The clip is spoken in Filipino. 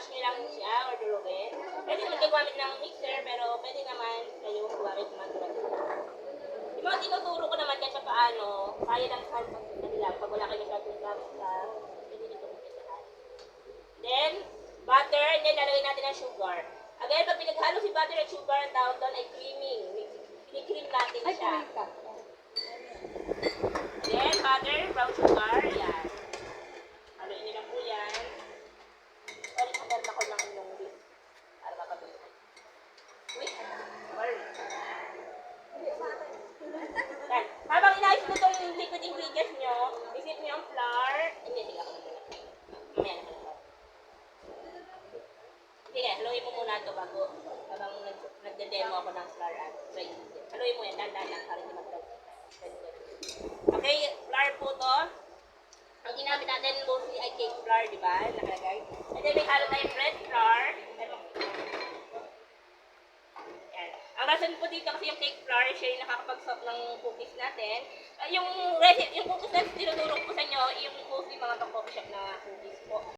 mash nyo lang siya or durugin. Pwede naman gagawin ng mixer, pero pwede naman kayo gumamit naman durugin. Yung mga tinuturo ko naman kahit paano, kaya lang sa kanila. Pag wala kayo masyadong gamit sa, pwede nito kumpisahan. Then, butter, and then lalagay natin ang sugar. Again, pag pinaghalo si butter at sugar, ang tawag doon ay creaming. Pinikream natin siya. Then, butter, brown sugar, yan. Haluin nyo lang po yan. Sorry, maganda ko lang yung list. Para mapatuloy. Wait, sorry. Yan. Habang inayos mo itong liquid ingredients nyo, isip nyo ang flour. Hindi, tingnan ko muna. Mamaya naman ako. Sige, haluin mo muna ito bago habang nagde-demo ako ng flour at dry ingredients. Haluin mo yan, dandan lang para hindi mag-dry. Okay, flour po to. Ang ginamit natin mostly ay cake flour, di ba? Nakalagay. And then may halo tayong bread flour. Yan. Ang rason po dito kasi yung cake flour, siya yung nakakapag-soak ng cookies natin. Yung cookies na tinuturo ko sa inyo, yung mostly mga pang-coffee shop na cookies po.